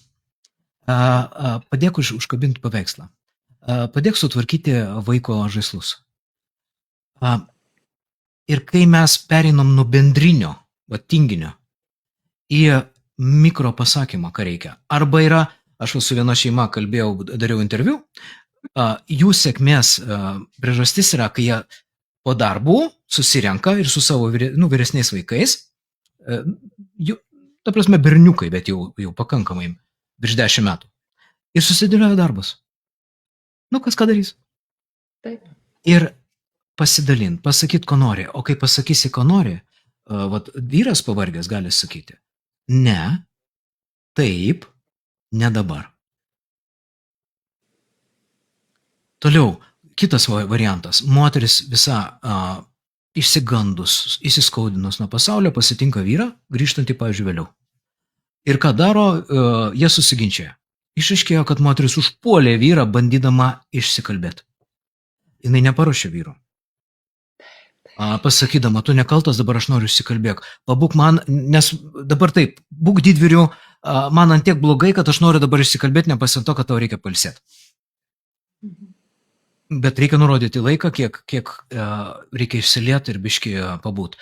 Padėk užkabinti paveikslą. Padėk sutvarkyti vaiko žaislus. Ir kai mes pereinam nuo bendrinio, tinginio, į mikro pasakymą, ką reikia. Arba yra, aš su viena šeima kalbėjau, dariau interviu, jų sėkmės priežastis yra, kai jie po darbų susirenka ir su savo vyresniais vaikais, ta prasme berniukai, bet jau pakankamai, virš 10 metų, ir susidėlioja darbus. Nu, kas ką darys? Taip. Ir pasidalint, pasakyt, ko nori. O kai pasakysi, ko nori, vyras pavargęs gali sakyti, ne, taip, ne dabar. Toliau, kitas variantas. Moteris visa išsigandus, įsiskaudinus nuo pasaulio, pasitinka vyrą, grįžtantį, pavyzdžiui, vėliau. Ir ką daro, jie susiginčia. Išaiškėjo, kad moteris užpuolė vyrą, bandydama išsikalbėti. Jinai neparuošė vyro. Pasakydama, tu nekaltas, dabar aš noriu išsikalbėk. Pabūk man, nes dabar taip, būk didvyriu, man ant tiek blogai, kad aš noriu dabar išsikalbėti, nepasiant to, kad tau reikia pailsėti. Bet reikia nurodyti laiką, kiek reikia išsilieti ir biškį pabūt.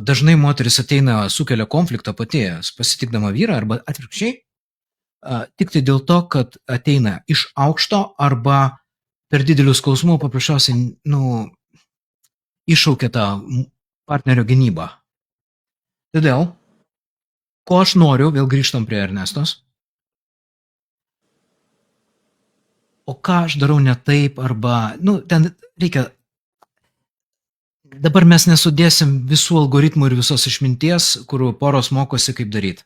Dažnai moteris ateina, sukelia konfliktą pati, pasitikdama vyrą, arba atvirkščiai, tik tai dėl to, kad ateina iš aukšto arba per didelių skausmų paprasčiausiai, iššaukia tą partnerio gynybą. Todėl, ko aš noriu, vėl grįžtam prie Ernestos, o ką aš darau ne taip, arba, ten reikia, dabar mes nesudėsim visų algoritmų ir visos išminties, kur poros mokosi, kaip daryti.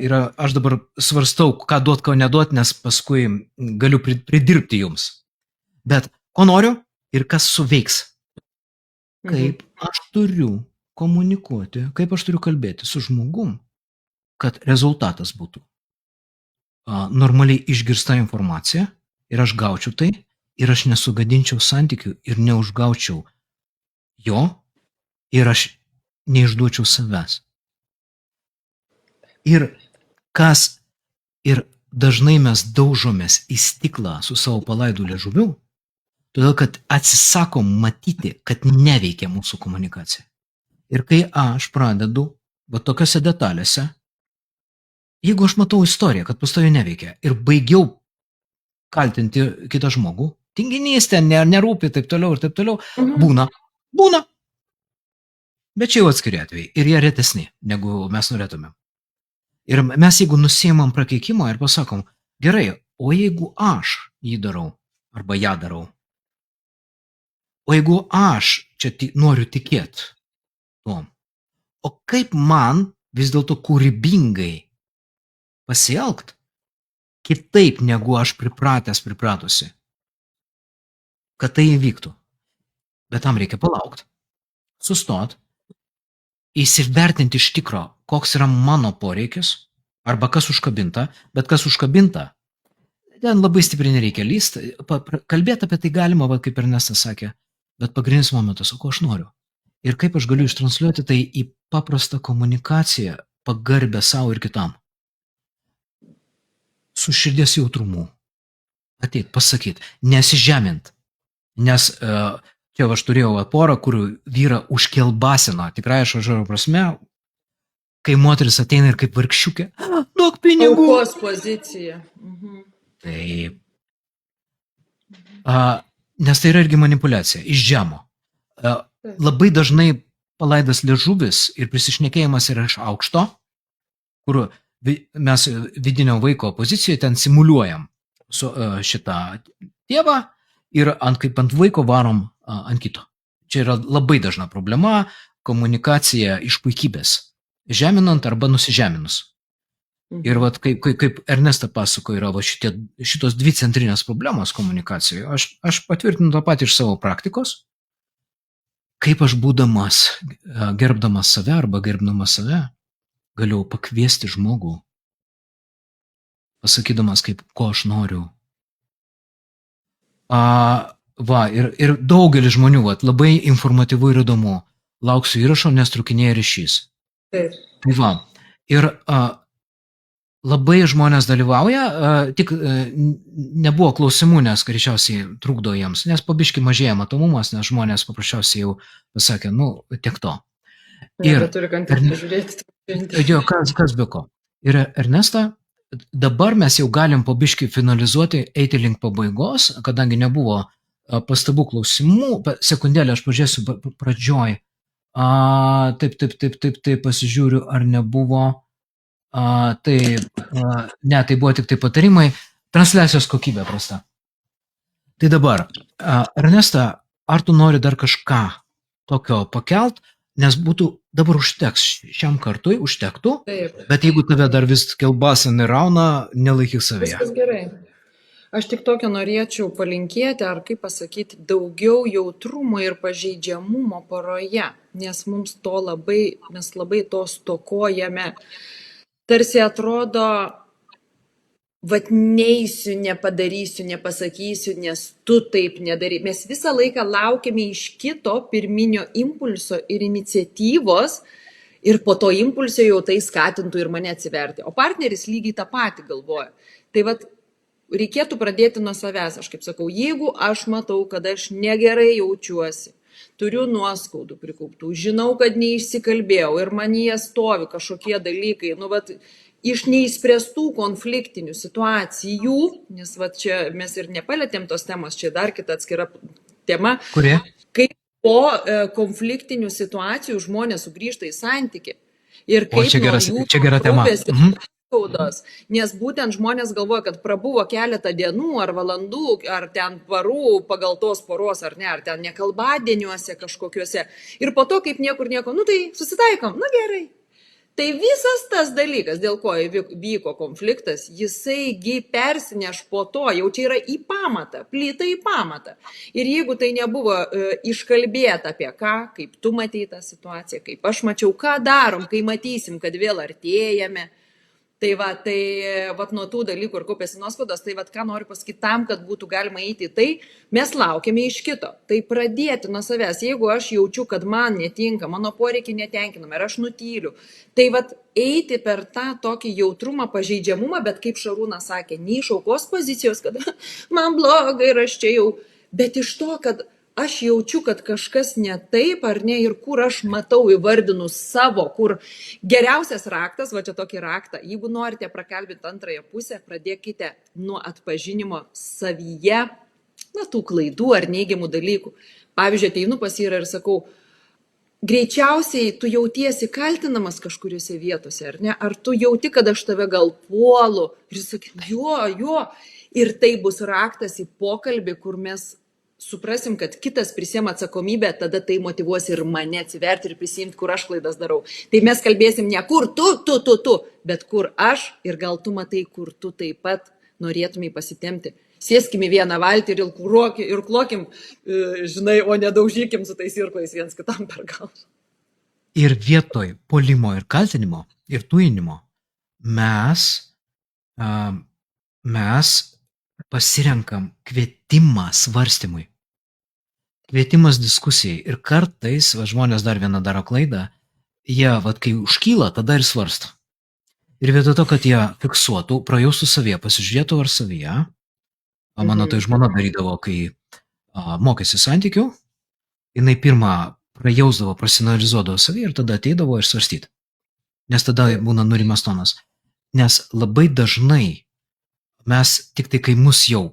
Ir aš dabar svarstau, ką duot, ko neduot, nes paskui galiu pridirbti jums. Bet ko noriu ir kas suveiks. Kaip aš turiu komunikuoti, kaip aš turiu kalbėti su žmogum, kad rezultatas būtų normaliai išgirsta informacija ir aš gaučiau tai ir aš nesugadinčiau santykių ir neužgaučiau jo ir aš neišduočiau savęs. Ir dažnai mes daužomės į stiklą su savo palaidu liežuviu, todėl, kad atsisakom matyti, kad neveikia mūsų komunikacija. Ir kai aš pradedu, tokiose detalėse, jeigu aš matau istoriją, kad pastoviai neveikia ir baigiau kaltinti kitą žmogų, tinginys ten nerūpi, taip toliau, būna. Bet čia jau atskiri atvejai ir jie retesni, negu mes norėtumėm. Ir mes jeigu nusiimam prakeikimą ir pasakom, gerai, o jeigu aš jį darau arba ją darau, O jeigu aš čia noriu tikėti tuom, o kaip man vis dėlto kūrybingai pasielgt kitaip, negu aš pripratusi, kad tai įvyktų. Bet tam reikia palaukti, sustot, įsivertinti iš tikro, koks yra mano poreikis, arba kas užkabinta, bet kas užkabinta, ten labai stipriai nereikia lysti, kalbėti apie tai galima, va, kaip Ernestas sakė, bet pagrindinis momentas, o ko aš noriu. Ir kaip aš galiu ištransliuoti tai į paprastą komunikaciją, pagarbę savo ir kitam. Su širdies jautrumu. Ateit, pasakyt, nesižemint. Nes čia aš turėjau porą, kur vyrą užkelbasino, tikrai aš žodžio prasme, kai moteris ateina ir kaip vargšiukė, duok pinigų. Aukos pozicija. Taip. Nes tai yra irgi manipulacija, iš žemo. Labai dažnai palaidas liežuvis ir prisišnekėjimas yra iš aukšto, kur mes vidinio vaiko pozicijoje ten simuliuojam su šitą tėvą ir kaip ant vaiko varom ant kito. Čia yra labai dažna problema, komunikacija iš puikybės, žeminant arba nusižeminus. Ir vat, kaip Ernesta pasako, yra va, šitos dvi centrinės problemos komunikacijoje. Aš patvirtinu tą patį iš savo praktikos, kaip aš būdamas, gerbdamas save arba gerbdamas save, galiu pakviesti žmogų, pasakydamas, ko aš noriu. Ir daugelis žmonių, labai informatyvu ir įdomu, lauksiu įrašo, nes trukinėja ryšys. Taip. Tai va, ir labai žmonės dalyvauja, tik nebuvo klausimų, nes greičiausiai trukdo jiems, nes pabiški mažėja matomumas, nes žmonės paprasčiausiai jau pasakė, tiek to. Ir turi kantrybę pažiūrėti. Jo, kas be ko. Ir Ernesta, dabar mes jau galim pabiški finalizuoti, eiti link pabaigos, kadangi nebuvo pastabų klausimų, sekundėlę aš pažiūrėsiu pradžioj. Taip, pasižiūriu, ar nebuvo. Ne, tai buvo tik tai patarimai, transliacijos kokybė prasta. Tai dabar, Ernesta, ar tu nori dar kažką tokio pakelt, nes būtų dabar užteks, šiam kartui užtektų, Taip. Bet jeigu tave dar vis kelbasinai rauna, nelaikyk savyje. Viskas gerai. Aš tik tokio norėčiau palinkėti, ar kaip pasakyti, daugiau jautrumo ir pažeidžiamumo poroje, nes mes labai to stokojame. Tarsi atrodo, neisiu, nepadarysiu, nepasakysiu, nes tu taip nedarai. Mes visą laiką laukiame iš kito pirminio impulso ir iniciatyvos ir po to impulso jau tai skatintų ir mane atsiverti. O partneris lygiai tą patį galvoja. Tai reikėtų pradėti nuo savęs. Aš kaip sakau, jeigu aš matau, kad aš negerai jaučiuosi, turiu nuoskaudų prikauptų, žinau, kad neišsikalbėjau ir manyje stovi kažkokie dalykai, iš neįspręstų konfliktinių situacijų, nes čia mes ir nepalėtėm tos temos, čia dar kita atskira tema. Kurie? Kaip po konfliktinių situacijų žmonės sugrįžta į santykį. Ir kaip čia gera tema. Skaudos, nes būtent žmonės galvoja, kad prabuvo keletą dienų ar valandų, ar ten parų pagal tos poros, ar ne, ar ten nekalbadieniuose kažkokiuose. Ir po to, kaip niekur nieko, tai susitaikom, gerai. Tai visas tas dalykas, dėl ko vyko konfliktas, jisaigi persineš po to, jau čia yra į pamatą, plyta į pamatą. Ir jeigu tai nebuvo iškalbėta apie ką, kaip tu matei tą situaciją, kaip aš mačiau, ką darom, kai matysim, kad vėl artėjame, tai nuo tų dalykų ir kaupėsi nuoskaudos, tai ką noriu pasakyti tam, kad būtų galima eiti į tai, mes laukiame iš kito. Tai pradėti nuo savęs, jeigu aš jaučiu, kad man netinka, mano poreikiai netenkinami ir aš nutyliu, tai eiti per tą tokį jautrumą, pažeidžiamumą, bet kaip Šarūnas sakė, ne iš aukos pozicijos, kad man blogai ir aš čia jau, bet iš to, kad aš jaučiu, kad kažkas ne taip ar ne ir kur aš matau įvardinus savo, kur geriausias raktas, čia tokį raktą, jeigu norite prakalbinti antrąją pusę, pradėkite nuo atpažinimo savyje, tų klaidų ar neigiamų dalykų. Pavyzdžiui, ateinu pas jį ir sakau, greičiausiai tu jautiesi kaltinamas kažkuriuose vietose, ar ne? Ar tu jauti, kad aš tave gal puolu? Ir jis sakė, jo. Ir tai bus raktas į pokalbį, kur mes suprasim, kad kitas prisiema atsakomybę, tada tai motyvuos ir mane atsiverti ir prisimti, kur aš klaidas darau. Tai mes kalbėsim ne kur tu, bet kur aš ir gal tu matai, kur tu taip pat norėtumai pasitemti. Sėskime vieną valtį ir klokim, žinai, o nedaužykim su tais irklais viens kitam per galvą. Ir vietoj puolimo ir kaltinimo ir tujinimo mes pasirenkam kvietimą svarstymui. Kvietimas diskusijai. Ir kartais žmonės dar vieną daro klaidą, jie, kai užkyla, tada ir svarsto. Ir vietoj to, kad jie fiksuotų, prajaustų savyje, pasižiūrėtų ar savyje, mano tai žmona darydavo, kai mokėsi santykių, jinai pirmą prajausdavo, prasinalizuodavo savyje ir tada ateidavo ir svarstyti. Nes tada būna nurimas tonas. Nes labai dažnai mes tik tai, kai mus jau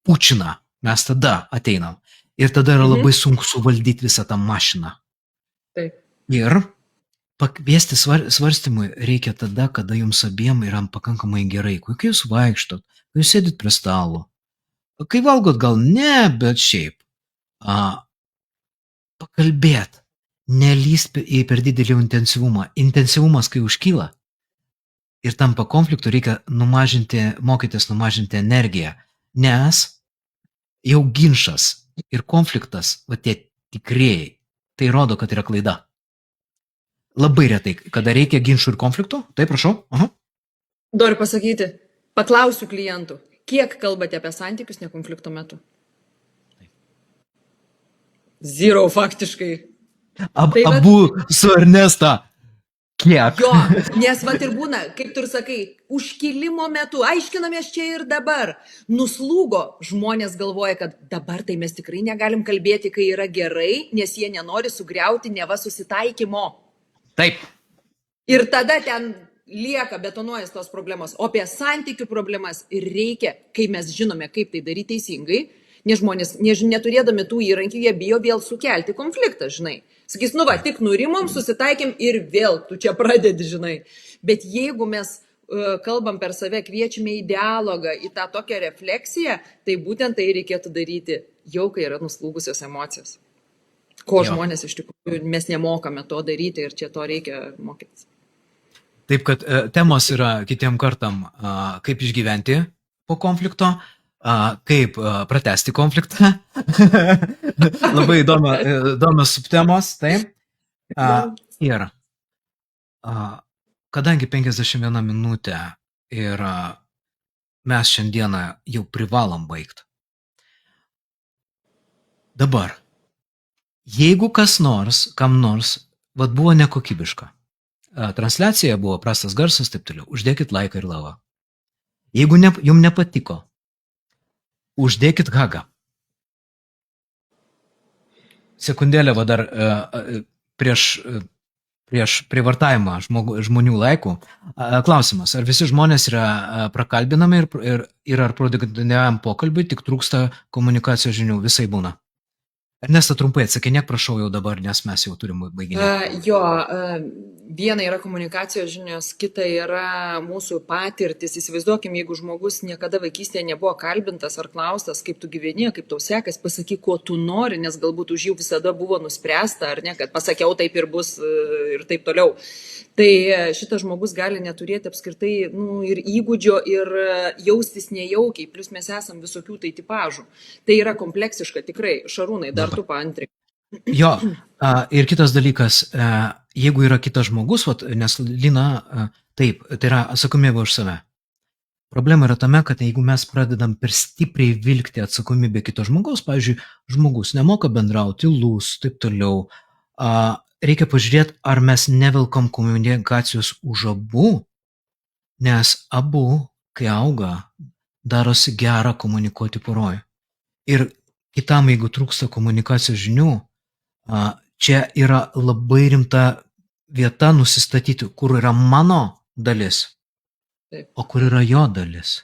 pučina, mes tada ateinam. Ir tada yra labai sunku suvaldyti visą tą mašiną. Taip. Ir pakviesti svarstymui reikia tada, kada jums abiem yra pakankamai gerai. Kai jūs vaikštot, kai jūs sėdit prie stalo, kai valgot gal ne, bet šiaip. Pakalbėt, nelyst į per didelį intensyvumą. Intensyvumas, kai užkyla ir tampa konfliktų, reikia mokytis numažinti energiją, nes jau ginčas ir konfliktas, tie tikrieji, tai rodo, kad yra klaida. Labai retai, kada reikia ginčų ir konfliktų, tai prašau. Noriu pasakyti, paklausiu klientų, kiek kalbate apie santykius ne konflikto metu? Zero faktiškai. Abu su Ernesta. Kiek? Jo, nes vat ir būna, kaip tu ir sakai, užkilimo metu, aiškinamės čia ir dabar. Nuslūgo, žmonės galvoja, kad dabar tai mes tikrai negalim kalbėti, kai yra gerai, nes jie nenori sugriauti neva susitaikymo. Taip. Ir tada ten lieka betonuojas tos problemos. O apie santykių problemas ir reikia, kai mes žinome, kaip tai daryti teisingai, nes žmonės, neturėdami tų įrankių, jie bijo vėl sukelti konfliktą, žinai. Sakys, tik nurimom, susitaikėm ir vėl tu čia pradedi, žinai. Bet jeigu mes kalbam per save, kviečiame į dialogą, į tą tokią refleksiją, tai būtent tai reikėtų daryti jau, kai yra nuslūgusios emocijos. Ko žmonės iš tikrųjų, mes nemokame to daryti ir čia to reikia mokytis. Taip, kad temos yra kitiem kartam, kaip išgyventi po konflikto, kaip pratesti konfliktą. Labai įdomios subtemos, taip. Ir kadangi 51 minutė ir mes šiandieną jau privalom baigti. Dabar, jeigu kam nors buvo nekokybiška, transliacija buvo prastas garsas, taip toliau, uždėkit laiką ir lavą. Jeigu jums nepatiko, uždėkit hagą. Sekundėlę dar prieš privartavimą žmonių laikų. Klausimas, ar visi žmonės yra prakalbinami ir ar produktyviam pokalbiui tik trūksta komunikacijos žinių? Visai būna. Ernesta, trumpai atsakinėk, prašau jau dabar, nes mes jau turim baiginėti. Viena yra komunikacijos žinios, kita yra mūsų patirtis. Įsivaizduokim, jeigu žmogus niekada vaikystėje nebuvo kalbintas ar klaustas, kaip tu gyveni, kaip tau sekas, pasakyk, ko tu nori, nes galbūt už jų visada buvo nuspręsta, ar ne, kad pasakiau taip ir bus ir taip toliau. Tai šitas žmogus gali neturėti apskritai ir įgūdžio ir jaustis nejaukiai, plus mes esam visokių tai tipažų. Tai yra kompleksiška, tikrai. Šarūnai, dar tu paantrik. Jo, ir kitas dalykas, jeigu yra kitas žmogus, nes Lina, taip, tai yra atsakomybė už save. Problema yra tame, kad jeigu mes pradedam per stipriai vilkti atsakomybę kito žmogaus, pavyzdžiui, žmogus nemoka bendrauti, tylus, taip toliau, reikia pažiūrėti, ar mes nevilkom komunikacijos už abu, nes abu, kai auga, darosi gera komunikuoti poroj. Ir kitam, jeigu trūksta komunikacijos žinių, čia yra labai rimta vieta nusistatyti, kur yra mano dalis, o kur yra jo dalis.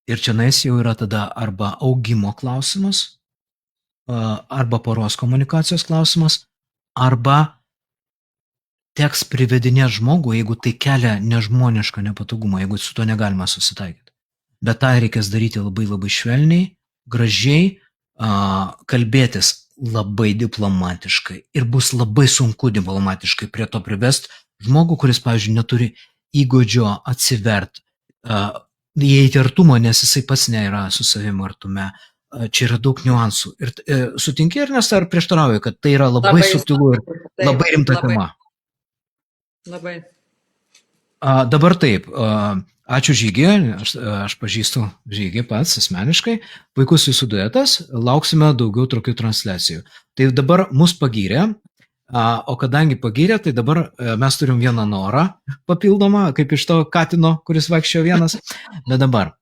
Ir čia jau yra tada arba augimo klausimas, arba poros komunikacijos klausimas, arba teks privedinėti žmogų, jeigu tai kelia nežmonišką nepatogumą, jeigu su to negalima susitaikyti. Bet tą reikės daryti labai labai švelniai, gražiai, kalbėtis labai diplomatiškai ir bus labai sunku diplomatiškai prie to privest žmogų, kuris, pavyzdžiui, neturi įgūdžio atsivert, įeiti artumo, nes jisai pats nėra su savimi artume. Čia yra daug niuansų. Ir sutinki, Ernesta, ar prieštarauji, kad tai yra labai subtilu ir labai rimta tema? Labai. Dabar taip, ačiū Žygį, aš pažįstu Žygį pats asmeniškai, puikus jūsų duetas, lauksime daugiau tokių transliacijų. Tai dabar mus pagyrė, o kadangi pagyrė, tai dabar mes turim vieną norą papildomą, kaip iš to katino, kuris vaikščiojo vienas. Bet dabar,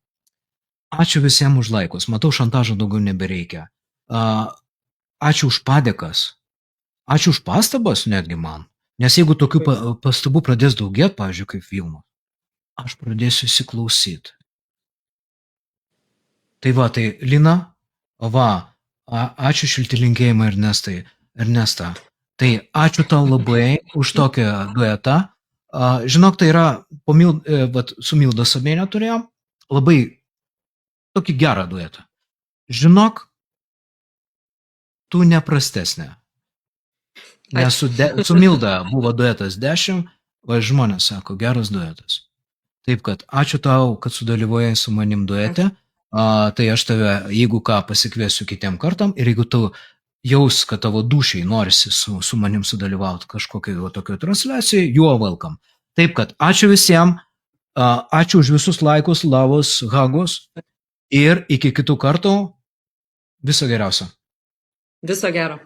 ačiū visiems už laikus, matau, šantažo daugiau nebereikia. Ačiū už padėkas, ačiū už pastabas netgi man. Nes jeigu tokių pastabų pradės daugėti, pavyzdžiui, kaip filmų, aš pradėsiu įsiklausyti. Tai va, tai Lina, ačiū šilti linkėjimai Ernesta. Tai ačiū tau labai už tokią duetą. Žinok, tai yra, su Milda Sabienė turėjom, labai tokį gerą duetą. Žinok, tu neprastesnė. Nes su Milda buvo duetas 10, va žmonės sako, geras duetas. Taip kad ačiū tau, kad sudalyvojai su manim duete, tai aš tave, jeigu ką, pasikviesiu kitiem kartam ir jeigu tu jaus, kad tavo dušiai norisi su manim sudalyvauti kažkokio tokio transliacijai, juo welcome. Taip kad ačiū visiems, ačiū už visus laikus, lavus, hagus ir iki kitų kartų viso geriausio. Viso gero.